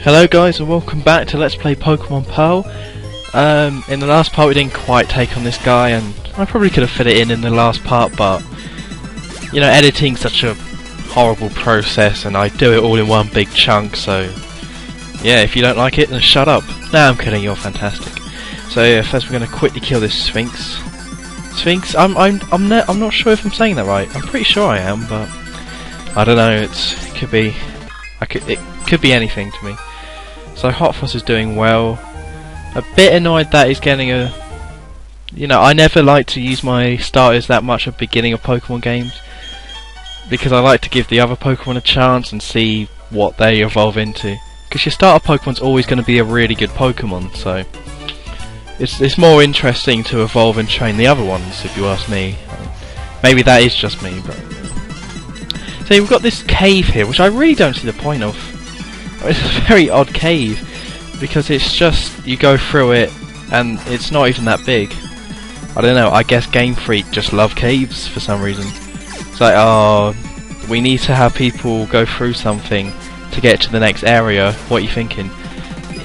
Hello guys and welcome back to Let's Play Pokemon Pearl. In the last part we didn't quite take on this guy, and I probably could have fit it in the last part, but you know, editing's such a horrible process and I do it all in one big chunk, so yeah, if you don't like it then shut up. Nah, I'm kidding, you're fantastic. So yeah, first we're going to quickly kill this Sphinx. I'm not sure if I'm saying that right. I'm pretty sure I am, but I don't know, it could be anything to me. So Hot Fuzz is doing well. A bit annoyed that he's getting a... You know, I never like to use my starters that much at the beginning of Pokemon games, because I like to give the other Pokemon a chance and see what they evolve into. Because your starter Pokemon's always going to be a really good Pokemon, so it's more interesting to evolve and train the other ones, if you ask me. Maybe that is just me, but... So we've got this cave here, which I really don't see the point of. It's a very odd cave, because it's just, you go through it, and it's not even that big. I don't know, I guess Game Freak just love caves for some reason. It's like, oh, we need to have people go through something to get to the next area. What are you thinking?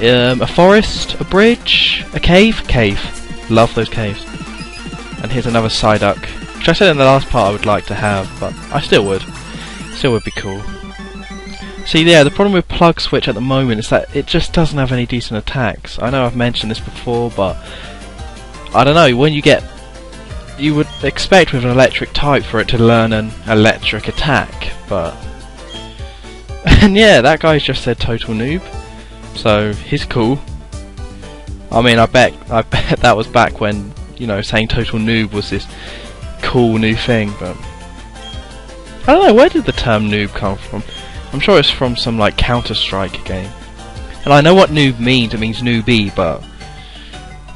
A forest? A bridge? A cave? Cave. Love those caves. And here's another Psyduck, which I said in the last part I would like to have, but I still would. Still would be cool. See, yeah, the problem with Plug Switch at the moment is that it just doesn't have any decent attacks. I know I've mentioned this before, but I don't know, when you get... You would expect with an electric type for it to learn an electric attack, but... And yeah, that guy's just said total noob, so he's cool. I mean, I bet that was back when, you know, saying total noob was this cool new thing, but... I don't know, where did the term noob come from? I'm sure it's from some like Counter-Strike game. And I know what noob means, it means newbie, but...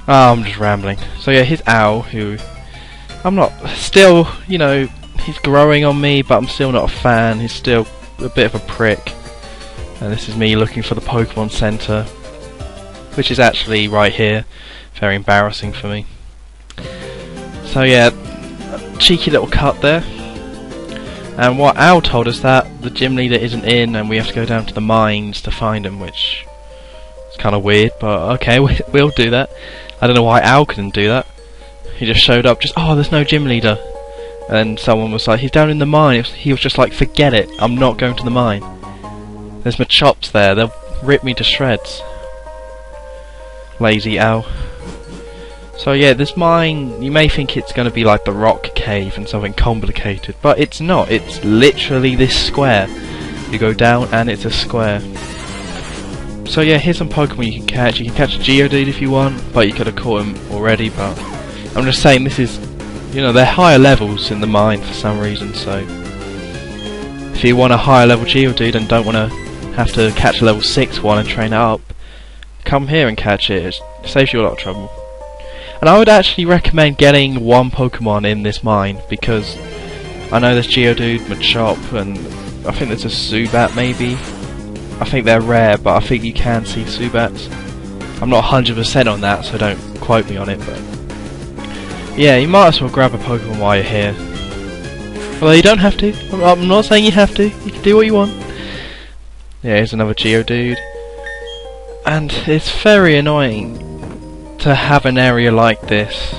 Oh, I'm just rambling. So yeah, here's Owl, who... I'm not... Still, you know, he's growing on me, but I'm still not a fan. He's still a bit of a prick. And this is me looking for the Pokemon Center, which is actually right here. Very embarrassing for me. So yeah, cheeky little cut there. And what Owl told us that the gym leader isn't in and we have to go down to the mines to find him, which is kind of weird, but okay, we'll do that. I don't know why Owl couldn't do that. He just showed up, just, oh, there's no gym leader. And someone was like, he's down in the mine. He was just like, forget it, I'm not going to the mine. There's Machops there, they'll rip me to shreds. Lazy Owl. So yeah, this mine, you may think it's going to be like the rock cave and something complicated, but it's not. It's literally this square. You go down and it's a square. So yeah, here's some Pokemon you can catch. You can catch a Geodude if you want, but you could have caught him already, but I'm just saying this is, you know, they're higher levels in the mine for some reason, so if you want a higher level Geodude and don't want to have to catch a level 6 one and train it up, come here and catch it. It saves you a lot of trouble. And I would actually recommend getting one Pokemon in this mine, because I know there's Geodude, Machop, and I think there's a Zubat maybe. I think they're rare, but I think you can see Zubats. I'm not 100% on that, so don't quote me on it, but... Yeah, you might as well grab a Pokemon while you're here. Although you don't have to. I'm not saying you have to. You can do what you want. Yeah, here's another Geodude. And it's very annoying to have an area like this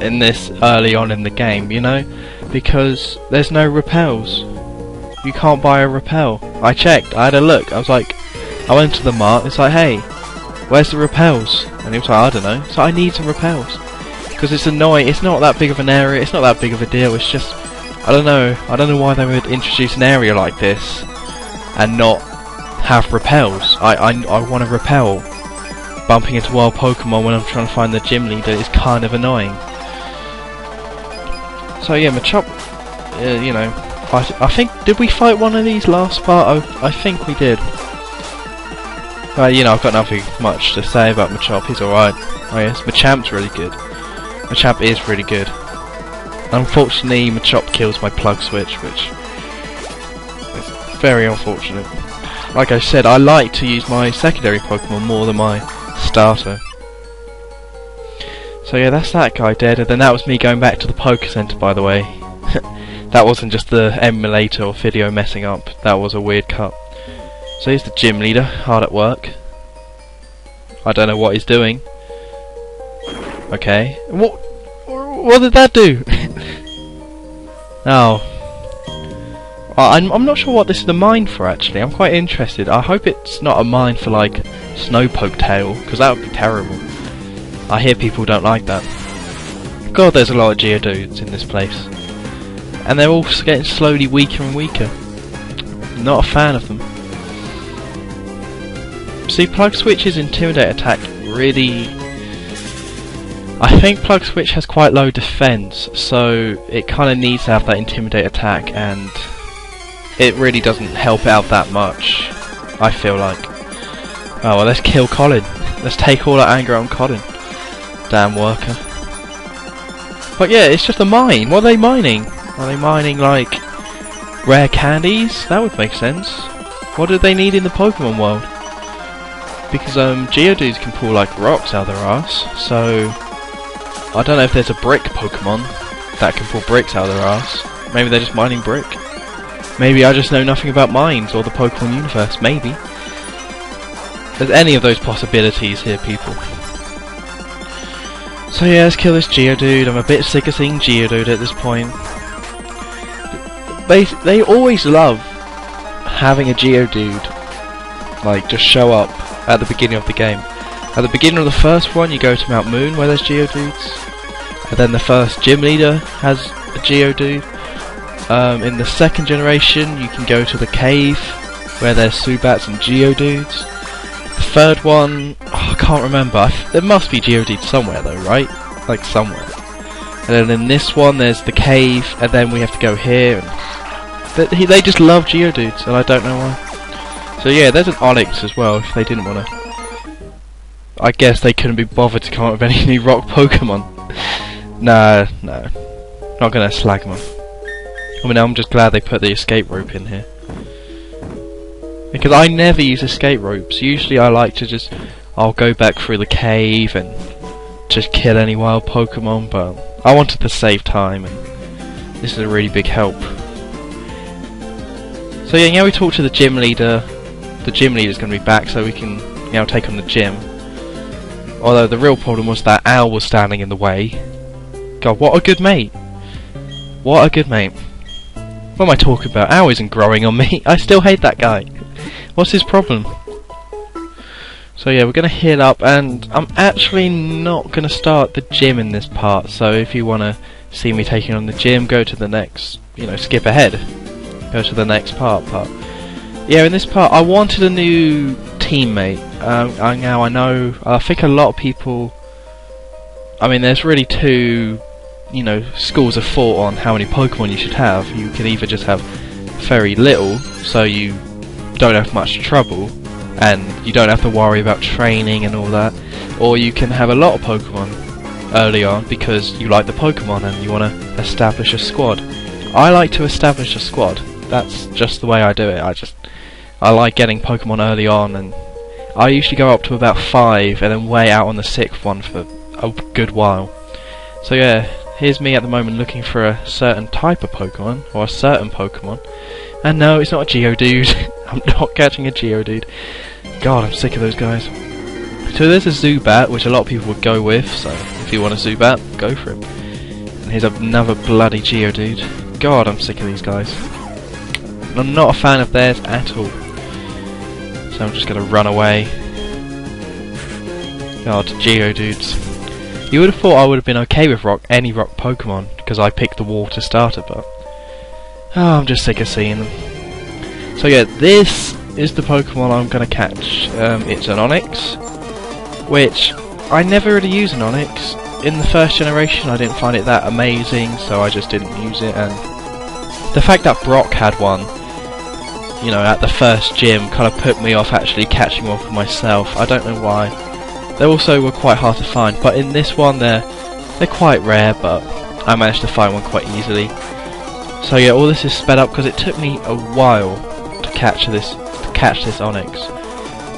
in this early on in the game, you know, because there's no repels. You can't buy a repel. I checked, I had a look, I was like, I went to the mart, it's like, hey, where's the repels? And he was like, I don't know. So I need some repels, because it's annoying. It's not that big of an area, it's not that big of a deal, it's just, I don't know why they would introduce an area like this and not have repels. I want to repel. Bumping into wild Pokemon when I'm trying to find the gym leader is kind of annoying. So yeah, Machop, you know, I think, did we fight one of these last part? I think we did. You know, I've got nothing much to say about Machop, he's alright. Oh yes, Machamp's really good. Machamp is really good. Unfortunately, Machop kills my Plug Switch, which is very unfortunate. Like I said, I like to use my secondary Pokemon more than my starter. So yeah, that's that guy dead, and then that was me going back to the Poké Center, by the way. That wasn't just the emulator or video messing up, that was a weird cut. So here's the gym leader, hard at work. I don't know what he's doing. Okay. What did that do? Oh. I'm not sure what this is a mine for, actually. I'm quite interested. I hope it's not a mine for, like, Snowpoke Tail, because that would be terrible. I hear people don't like that. God, there's a lot of Geodudes in this place. And they're all getting slowly weaker and weaker. Not a fan of them. See, Plug Switch's Intimidate attack really... I think Plug Switch has quite low defense, so it kind of needs to have that Intimidate attack, and it really doesn't help out that much, I feel like. Oh well, let's kill Colin. Let's take all our anger on Colin. Damn worker. But yeah, it's just a mine. What are they mining? Are they mining, like, rare candies? That would make sense. What do they need in the Pokemon world? Because Geodudes can pull, like, rocks out of their arse, so I don't know if there's a brick Pokemon that can pull bricks out of their arse. Maybe they're just mining brick. Maybe I just know nothing about mines or the Pokemon universe. Maybe. There's any of those possibilities here, people. So yeah, let's kill this Geodude. I'm a bit sick of seeing Geodude at this point. They always love having a Geodude, like, just show up at the beginning of the game. At the beginning of the first one, you go to Mount Moon where there's Geodudes, and then the first gym leader has a Geodude. In the second generation, you can go to the cave where there's Subats and Geodudes. The third one, I can't remember. There must be Geodudes somewhere though, right? Like somewhere. And then in this one, there's the cave, and then we have to go here. And they just love Geodudes, and I don't know why. So yeah, there's an Onix as well, if they didn't want to. I guess they couldn't be bothered to come up with any new rock Pokemon. No. Not gonna slag them off. I mean, I'm just glad they put the escape rope in here. Because I never use escape ropes. Usually I like to just... I'll go back through the cave and just kill any wild Pokemon, but I wanted to save time, and this is a really big help. So yeah, now we talk to the gym leader. The gym leader's going to be back, so we can now take on the gym. Although the real problem was that Owl was standing in the way. God, what a good mate. What a good mate. What am I talking about? Owl isn't growing on me. I still hate that guy. What's his problem? So yeah, we're going to heal up, and I'm actually not going to start the gym in this part, so if you want to see me taking on the gym, go to the next, skip ahead. Go to the next part. Yeah, in this part, I wanted a new teammate. Now I know, I think a lot of people, I mean, there's really two, schools of thought on how many Pokemon you should have. You can either just have very little, so you don't have much trouble, and you don't have to worry about training and all that, or you can have a lot of Pokemon early on because you like the Pokemon and you want to establish a squad. I like to establish a squad. That's just the way I do it. I like getting Pokemon early on, and I usually go up to about 5 and then way out on the 6th one for a good while. So yeah, here's me at the moment looking for a certain type of Pokemon, or a certain Pokemon. And no, it's not a Geodude. I'm not catching a Geodude. God, I'm sick of those guys. So there's a Zubat, which a lot of people would go with, so if you want a Zubat, go for it. And here's another bloody Geodude. God, I'm sick of these guys. I'm not a fan of theirs at all. So I'm just going to run away. God, Geodudes. You would have thought I would have been okay with any rock Pokemon, because I picked the water starter, but... Oh, I'm just sick of seeing them. So yeah, this is the Pokemon I'm going to catch. It's an Onix, which I never really use an Onix. In the first generation I didn't find it that amazing, so I just didn't use it, and the fact that Brock had one, at the first gym kind of put me off actually catching one for myself. I don't know why. They also were quite hard to find, but in this one they're quite rare, but I managed to find one quite easily. So yeah, all this is sped up because it took me a while to catch this Onix.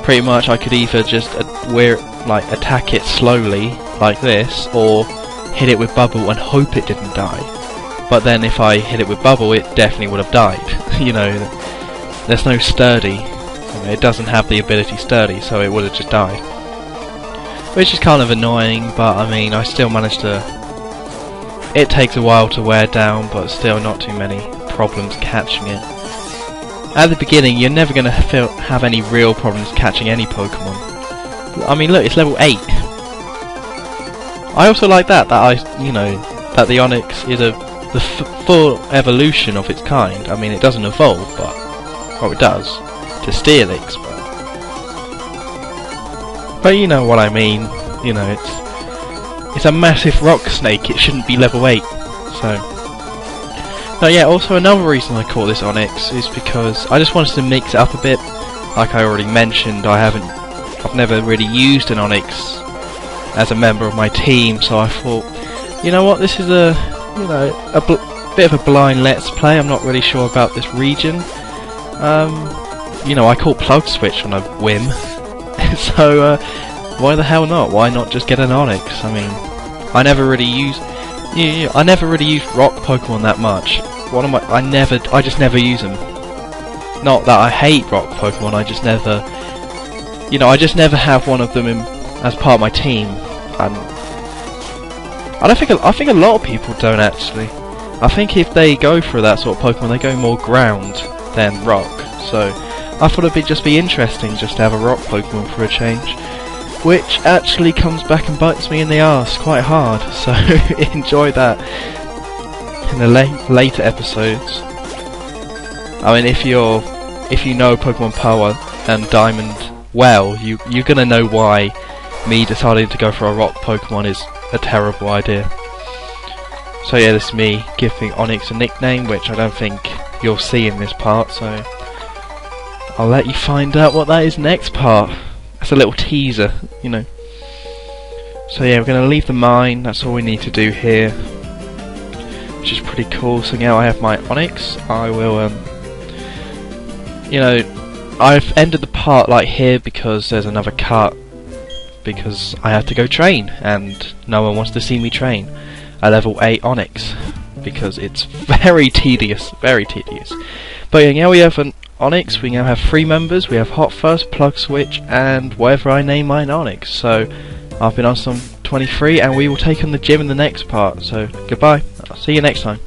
Pretty much I could either just attack it slowly like this, or hit it with Bubble and hope it didn't die. But then if I hit it with Bubble, it definitely would have died. There's no sturdy It doesn't have the ability Sturdy, so it would have just died. Which is kind of annoying, but I mean, I still managed to... It takes a while to wear down, but still not too many problems catching it. At the beginning, you're never going to have any real problems catching any Pokemon. I mean, look, it's level 8. I also like that that the Onix is the full evolution of its kind. I mean, it doesn't evolve, but... Well, it does. To Steelix, but you know what I mean. You know, it's a massive rock snake. It shouldn't be level 8. So... But yeah, also another reason I caught this Onix is because I just wanted to mix it up a bit. Like I already mentioned, I've never really used an Onix as a member of my team, so I thought, you know what, this is a bit of a blind let's play. I'm not really sure about this region. You know, I caught Plug Switch on a whim, so why the hell not? Why not just get an Onix? I mean, I never really used rock Pokemon that much. I just never use them. Not that I hate rock Pokemon, I just never have one of them as part of my team. And I think a lot of people don't actually. I think if they go for that sort of Pokemon, they go more ground than rock. So I thought it'd just be interesting just to have a rock Pokemon for a change, which actually comes back and bites me in the arse quite hard. So enjoy that in the later episodes. I mean, if you know Pokemon Pearl and Diamond well, you're gonna know why me deciding to go for a rock Pokemon is a terrible idea. So yeah, this is me giving Onix a nickname, which I don't think you'll see in this part, so I'll let you find out what that is next part. That's a little teaser, you know. So yeah, we're gonna leave the mine, that's all we need to do here, which is pretty cool. So now I have my Onix. I will you know, I've ended the part like here because there's another cut, because I have to go train and no one wants to see me train a level 8 Onix because it's very tedious, very tedious. But yeah, now we have an Onix. We now have 3 members. We have Hot Fuzz, Plug Switch, and whatever I name mine Onix. So I've been on some 23, and we will take on the gym in the next part. So goodbye. I'll see you next time.